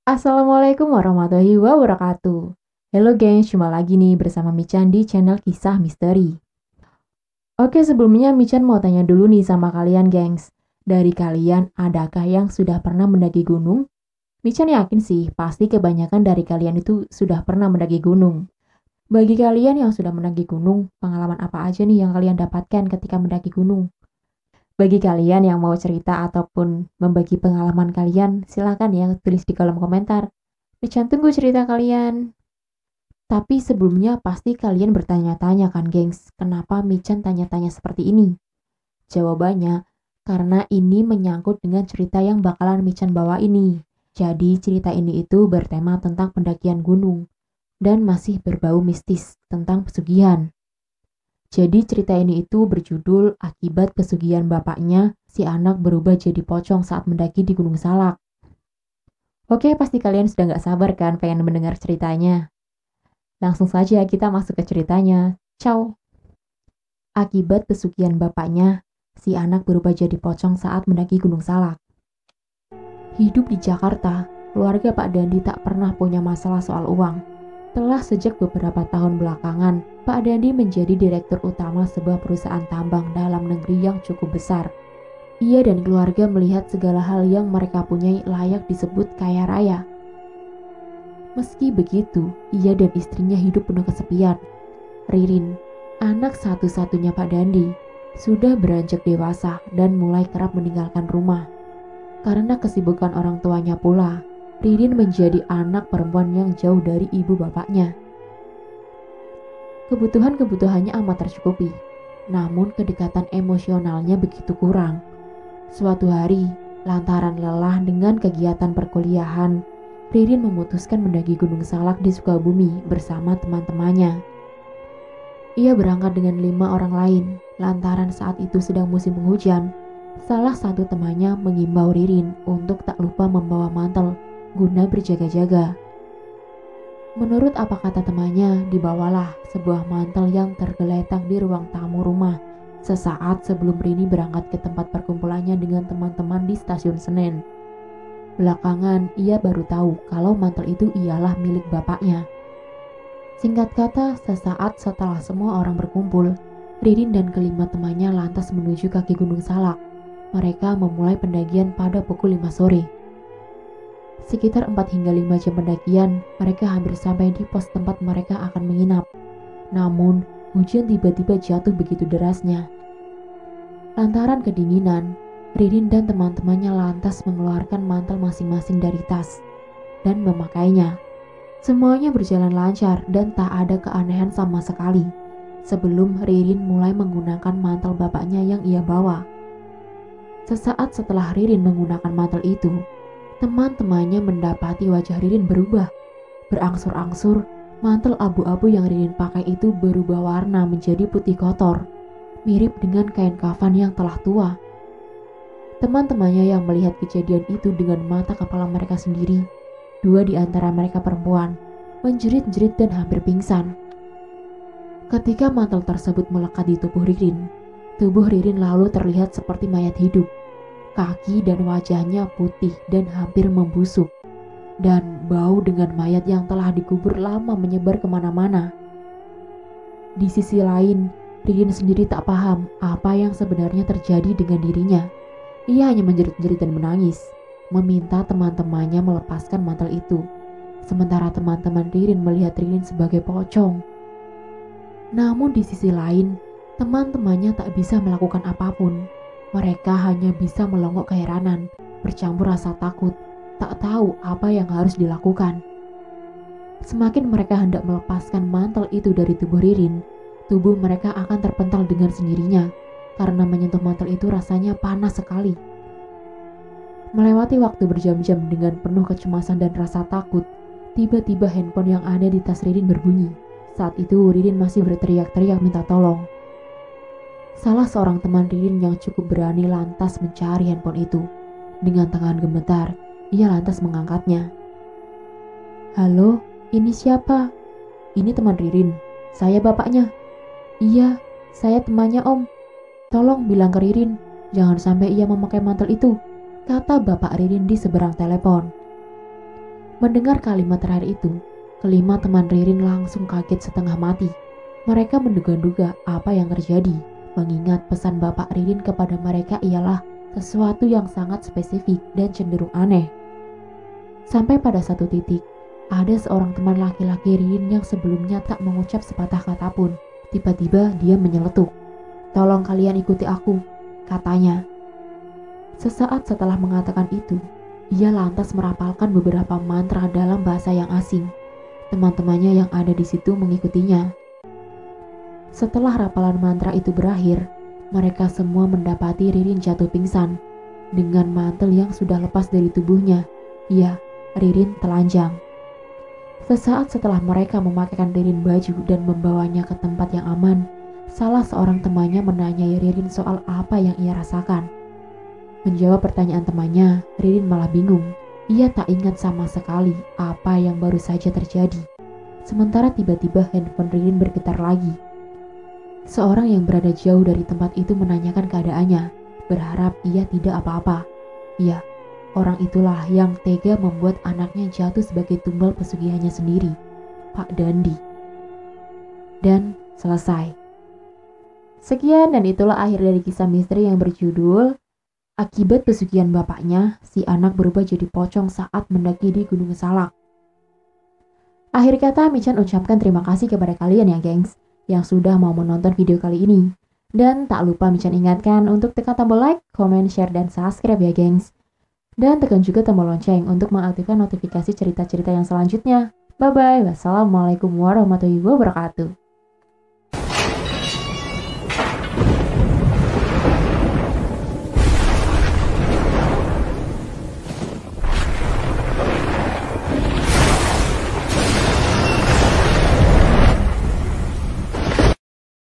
Assalamualaikum warahmatullahi wabarakatuh. Halo gengs, jumpa lagi nih bersama Michan di channel Kisah Misteri. Oke, sebelumnya Michan mau tanya dulu nih sama kalian gengs. Dari kalian, adakah yang sudah pernah mendaki gunung? Michan yakin sih, pasti kebanyakan dari kalian itu sudah pernah mendaki gunung. Bagi kalian yang sudah mendaki gunung, pengalaman apa aja nih yang kalian dapatkan ketika mendaki gunung? Bagi kalian yang mau cerita ataupun membagi pengalaman kalian, silakan ya tulis di kolom komentar. Michan tunggu cerita kalian. Tapi sebelumnya pasti kalian bertanya-tanya kan gengs, kenapa Michan tanya-tanya seperti ini? Jawabannya, karena ini menyangkut dengan cerita yang bakalan Michan bawa ini. Jadi cerita ini itu bertema tentang pendakian gunung dan masih berbau mistis tentang pesugihan. Jadi cerita ini itu berjudul akibat pesugihan bapaknya, si anak berubah jadi pocong saat mendaki di Gunung Salak. Oke, pasti kalian sudah gak sabar kan pengen mendengar ceritanya. Langsung saja kita masuk ke ceritanya. Ciao. Akibat pesugihan bapaknya, si anak berubah jadi pocong saat mendaki Gunung Salak. Hidup di Jakarta, keluarga Pak Dandi tak pernah punya masalah soal uang. Telah sejak beberapa tahun belakangan, Pak Dandi menjadi direktur utama sebuah perusahaan tambang dalam negeri yang cukup besar. Ia dan keluarga melihat segala hal yang mereka punyai layak disebut kaya raya. Meski begitu, ia dan istrinya hidup penuh kesepian. Ririn, anak satu-satunya Pak Dandi, sudah beranjak dewasa dan mulai kerap meninggalkan rumah. Karena kesibukan orang tuanya pula, Ririn menjadi anak perempuan yang jauh dari ibu bapaknya. Kebutuhan-kebutuhannya amat tercukupi, namun kedekatan emosionalnya begitu kurang. Suatu hari, lantaran lelah dengan kegiatan perkuliahan, Ririn memutuskan mendaki Gunung Salak di Sukabumi bersama teman-temannya. Ia berangkat dengan 5 orang lain, lantaran saat itu sedang musim penghujan. Salah satu temannya mengimbau Ririn untuk tak lupa membawa mantel guna berjaga-jaga. Menurut apa kata temannya, dibawalah sebuah mantel yang tergeletak di ruang tamu rumah sesaat sebelum Rini berangkat ke tempat perkumpulannya dengan teman-teman di stasiun Senen. Belakangan, ia baru tahu kalau mantel itu ialah milik bapaknya. Singkat kata, sesaat setelah semua orang berkumpul, Ririn dan kelima temannya lantas menuju kaki Gunung Salak. Mereka memulai pendakian pada pukul 5 sore. Sekitar 4 hingga 5 jam pendakian, mereka hampir sampai di pos tempat mereka akan menginap. Namun, hujan tiba-tiba jatuh begitu derasnya. Lantaran kedinginan, Ririn dan teman-temannya lantas mengeluarkan mantel masing-masing dari tas dan memakainya. Semuanya berjalan lancar dan tak ada keanehan sama sekali sebelum Ririn mulai menggunakan mantel bapaknya yang ia bawa. Sesaat setelah Ririn menggunakan mantel itu, teman-temannya mendapati wajah Ririn berubah. Berangsur-angsur, mantel abu-abu yang Ririn pakai itu berubah warna menjadi putih kotor, mirip dengan kain kafan yang telah tua. Teman-temannya yang melihat kejadian itu dengan mata kepala mereka sendiri, 2 di antara mereka perempuan, menjerit-jerit dan hampir pingsan. Ketika mantel tersebut melekat di tubuh Ririn lalu terlihat seperti mayat hidup. Kaki dan wajahnya putih dan hampir membusuk, dan bau dengan mayat yang telah dikubur lama menyebar kemana-mana. Di sisi lain, Ririn sendiri tak paham apa yang sebenarnya terjadi dengan dirinya. Ia hanya menjerit-jerit dan menangis, meminta teman-temannya melepaskan mantel itu. Sementara teman-teman Ririn melihat Ririn sebagai pocong. Namun di sisi lain, teman-temannya tak bisa melakukan apapun. Mereka hanya bisa melongok keheranan, bercampur rasa takut, tak tahu apa yang harus dilakukan. Semakin mereka hendak melepaskan mantel itu dari tubuh Ririn, tubuh mereka akan terpental dengan sendirinya, karena menyentuh mantel itu rasanya panas sekali. Melewati waktu berjam-jam dengan penuh kecemasan dan rasa takut, tiba-tiba handphone yang ada di tas Ririn berbunyi. Saat itu Ririn masih berteriak-teriak minta tolong. Salah seorang teman Ririn yang cukup berani lantas mencari handphone itu. Dengan tangan gemetar, ia lantas mengangkatnya. Halo, ini siapa? Ini teman Ririn, saya bapaknya. Iya, saya temannya om. Tolong bilang ke Ririn, jangan sampai ia memakai mantel itu, kata bapak Ririn di seberang telepon. Mendengar kalimat terakhir itu, kelima teman Ririn langsung kaget setengah mati. Mereka menduga-duga apa yang terjadi, mengingat pesan Bapak Ririn kepada mereka ialah sesuatu yang sangat spesifik dan cenderung aneh. Sampai pada satu titik, ada seorang teman laki-laki Ririn yang sebelumnya tak mengucap sepatah kata pun. Tiba-tiba dia menyeletuk. "Tolong kalian ikuti aku," katanya. Sesaat setelah mengatakan itu, ia lantas merapalkan beberapa mantra dalam bahasa yang asing. Teman-temannya yang ada di situ mengikutinya. Setelah rapalan mantra itu berakhir, mereka semua mendapati Ririn jatuh pingsan. Dengan mantel yang sudah lepas dari tubuhnya, ya, Ririn telanjang. Sesaat setelah mereka memakaikan Ririn baju dan membawanya ke tempat yang aman, salah seorang temannya menanyai Ririn soal apa yang ia rasakan. Menjawab pertanyaan temannya, Ririn malah bingung. Ia tak ingat sama sekali apa yang baru saja terjadi. Sementara tiba-tiba handphone Ririn bergetar lagi. Seorang yang berada jauh dari tempat itu menanyakan keadaannya, berharap ia tidak apa-apa. Ya, orang itulah yang tega membuat anaknya jatuh sebagai tumbal pesugihannya sendiri, Pak Dandi. Dan selesai. Sekian dan itulah akhir dari kisah misteri yang berjudul Akibat pesugihan bapaknya, si anak berubah jadi pocong saat mendaki di Gunung Salak. Akhir kata, Michan ucapkan terima kasih kepada kalian ya gengs, yang sudah mau menonton video kali ini. Dan tak lupa Michan ingatkan untuk tekan tombol like, comment, share, dan subscribe ya gengs. Dan tekan juga tombol lonceng untuk mengaktifkan notifikasi cerita-cerita yang selanjutnya. Bye-bye, wassalamualaikum warahmatullahi wabarakatuh.